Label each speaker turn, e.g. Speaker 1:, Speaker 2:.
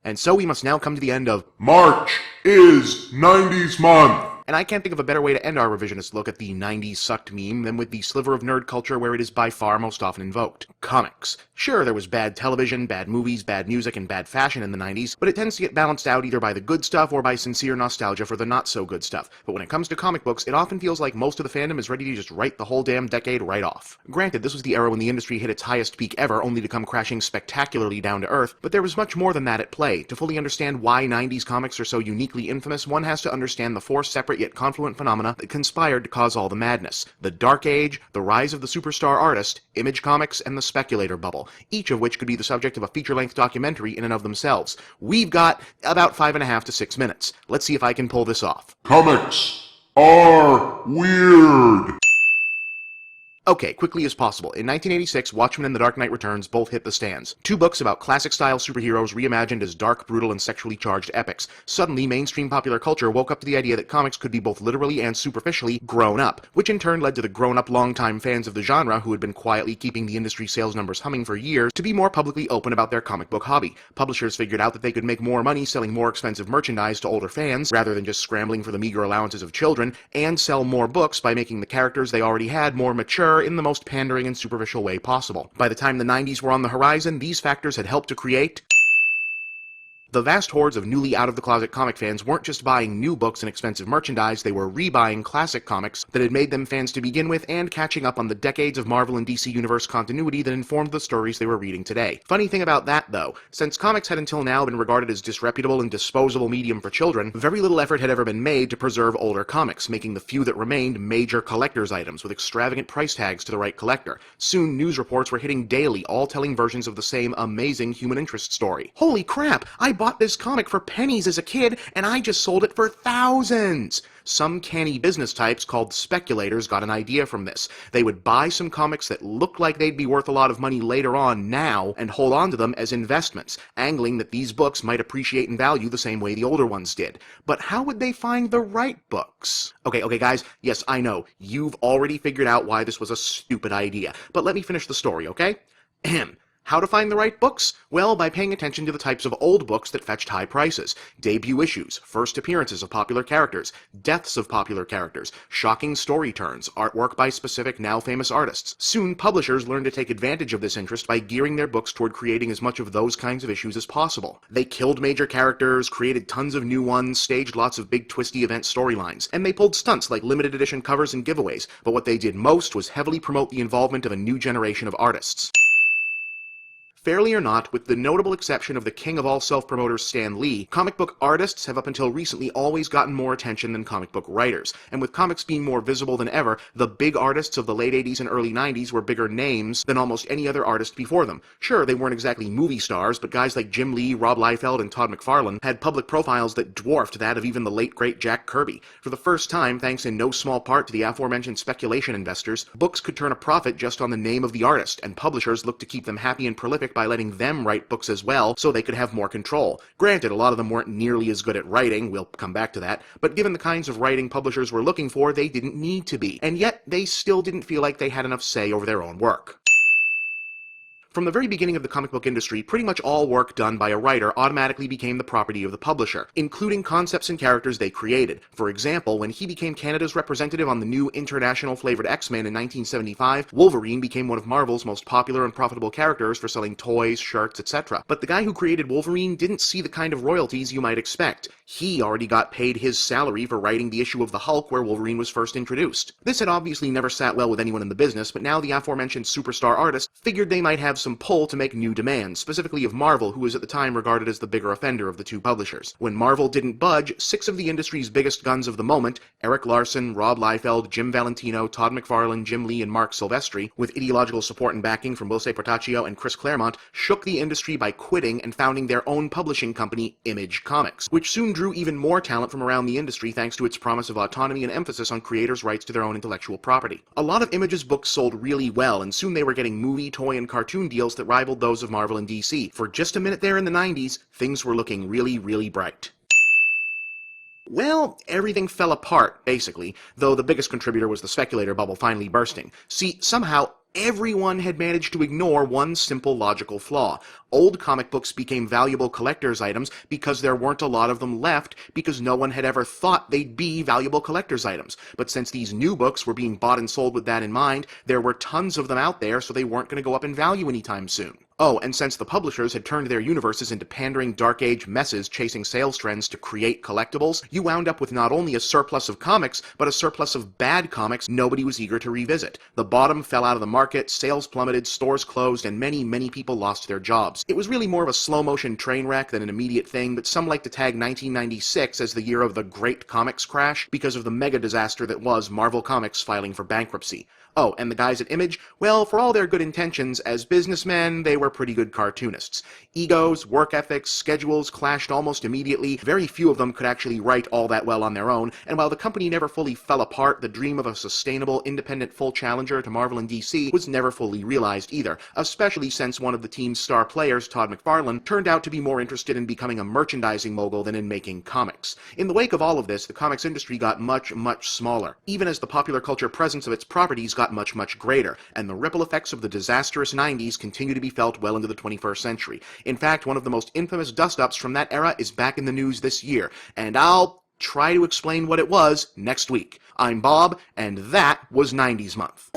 Speaker 1: And so we must now come to the end of
Speaker 2: March is 90s month.
Speaker 1: And I can't think of a better way to end our revisionist look at the 90s sucked meme than with the sliver of nerd culture where it is by far most often invoked. Comics. Sure, there was bad television, bad movies, bad music, and bad fashion in the 90s, but it tends to get balanced out either by the good stuff or by sincere nostalgia for the not-so-good stuff. But when it comes to comic books, it often feels like most of the fandom is ready to just write the whole damn decade right off. Granted, this was the era when the industry hit its highest peak ever, only to come crashing spectacularly down to earth, but there was much more than that at play. To fully understand why 90s comics are so uniquely infamous, one has to understand the four separate yet confluent phenomena that conspired to cause all the madness. The Dark Age, the rise of the superstar artist, Image Comics, and the speculator bubble, each of which could be the subject of a feature-length documentary in and of themselves. We've got about 5.5 to 6 minutes. Let's see if I can pull this off.
Speaker 2: Comics are weird.
Speaker 1: Okay, quickly as possible. In 1986, Watchmen and The Dark Knight Returns both hit the stands. Two books about classic-style superheroes reimagined as dark, brutal, and sexually charged epics. Suddenly, mainstream popular culture woke up to the idea that comics could be both literally and superficially grown up, which in turn led to the grown-up longtime fans of the genre who had been quietly keeping the industry sales numbers humming for years to be more publicly open about their comic book hobby. Publishers figured out that they could make more money selling more expensive merchandise to older fans, rather than just scrambling for the meager allowances of children, and sell more books by making the characters they already had more mature in the most pandering and superficial way possible. By the time the 90s were on the horizon, these factors had helped to create the vast hordes of newly out-of-the-closet comic fans weren't just buying new books and expensive merchandise, they were rebuying classic comics that had made them fans to begin with and catching up on the decades of Marvel and DC Universe continuity that informed the stories they were reading today. Funny thing about that, though, since comics had until now been regarded as disreputable and disposable medium for children, very little effort had ever been made to preserve older comics, making the few that remained major collector's items with extravagant price tags to the right collector. Soon, news reports were hitting daily, all telling versions of the same amazing human interest story. Holy crap! I bought this comic for pennies as a kid, and I just sold it for thousands! Some canny business types called speculators got an idea from this. They would buy some comics that looked like they'd be worth a lot of money later on now, and hold on to them as investments, angling that these books might appreciate in value the same way the older ones did. But how would they find the right books? Okay guys, yes, I know, you've already figured out why this was a stupid idea, but let me finish the story, okay? Ahem. How to find the right books? Well, by paying attention to the types of old books that fetched high prices. Debut issues, first appearances of popular characters, deaths of popular characters, shocking story turns, artwork by specific now famous artists. Soon, publishers learned to take advantage of this interest by gearing their books toward creating as much of those kinds of issues as possible. They killed major characters, created tons of new ones, staged lots of big twisty event storylines, and they pulled stunts like limited edition covers and giveaways, but what they did most was heavily promote the involvement of a new generation of artists. Fairly or not, with the notable exception of the king of all self-promoters Stan Lee, comic book artists have up until recently always gotten more attention than comic book writers, and with comics being more visible than ever, the big artists of the late 80s and early 90s were bigger names than almost any other artist before them. Sure, they weren't exactly movie stars, but guys like Jim Lee, Rob Liefeld, and Todd McFarlane had public profiles that dwarfed that of even the late great Jack Kirby. For the first time, thanks in no small part to the aforementioned speculation investors, books could turn a profit just on the name of the artist, and publishers looked to keep them happy and prolific by letting them write books as well, so they could have more control. Granted, a lot of them weren't nearly as good at writing, we'll come back to that, but given the kinds of writing publishers were looking for, they didn't need to be, and yet they still didn't feel like they had enough say over their own work. From the very beginning of the comic book industry, pretty much all work done by a writer automatically became the property of the publisher, including concepts and characters they created. For example, when he became Canada's representative on the new international flavored X-Men in 1975, Wolverine became one of Marvel's most popular and profitable characters for selling toys, shirts, etc. But the guy who created Wolverine didn't see the kind of royalties you might expect. He already got paid his salary for writing the issue of the Hulk where Wolverine was first introduced. This had obviously never sat well with anyone in the business, but now the aforementioned superstar artists figured they might have some pull to make new demands, specifically of Marvel, who was at the time regarded as the bigger offender of the two publishers. When Marvel didn't budge, 6 of the industry's biggest guns of the moment, Eric Larson, Rob Liefeld, Jim Valentino, Todd McFarlane, Jim Lee, and Mark Silvestri, with ideological support and backing from Wilce Portaccio and Chris Claremont, shook the industry by quitting and founding their own publishing company, Image Comics, which soon drew even more talent from around the industry thanks to its promise of autonomy and emphasis on creators' rights to their own intellectual property. A lot of Image's books sold really well, and soon they were getting movie, toy, and cartoon deals that rivaled those of Marvel and DC. For just a minute there in the 90s, things were looking really, really bright. Well, everything fell apart, basically, though the biggest contributor was the speculator bubble finally bursting. See, somehow, everyone had managed to ignore one simple logical flaw. Old comic books became valuable collector's items because there weren't a lot of them left, because no one had ever thought they'd be valuable collector's items. But since these new books were being bought and sold with that in mind, there were tons of them out there, so they weren't going to go up in value anytime soon. Oh, and since the publishers had turned their universes into pandering Dark Age messes chasing sales trends to create collectibles, you wound up with not only a surplus of comics, but a surplus of bad comics nobody was eager to revisit. The bottom fell out of the market, sales plummeted, stores closed, and many, many people lost their jobs. It was really more of a slow-motion train wreck than an immediate thing, but some like to tag 1996 as the year of the Great Comics Crash because of the mega disaster that was Marvel Comics filing for bankruptcy. Oh, and the guys at Image, well, for all their good intentions, as businessmen, they were pretty good cartoonists. Egos, work ethics, schedules clashed almost immediately. Very few of them could actually write all that well on their own, and while the company never fully fell apart, the dream of a sustainable, independent full challenger to Marvel and DC was never fully realized either, especially since one of the team's star players, Todd McFarlane, turned out to be more interested in becoming a merchandising mogul than in making comics. In the wake of all of this, the comics industry got much, much smaller, even as the popular culture presence of its properties got much, much greater, and the ripple effects of the disastrous 90s continue to be felt well into the 21st century. In fact, one of the most infamous dust-ups from that era is back in the news this year, and I'll try to explain what it was next week. I'm Bob, and that was 90s Month.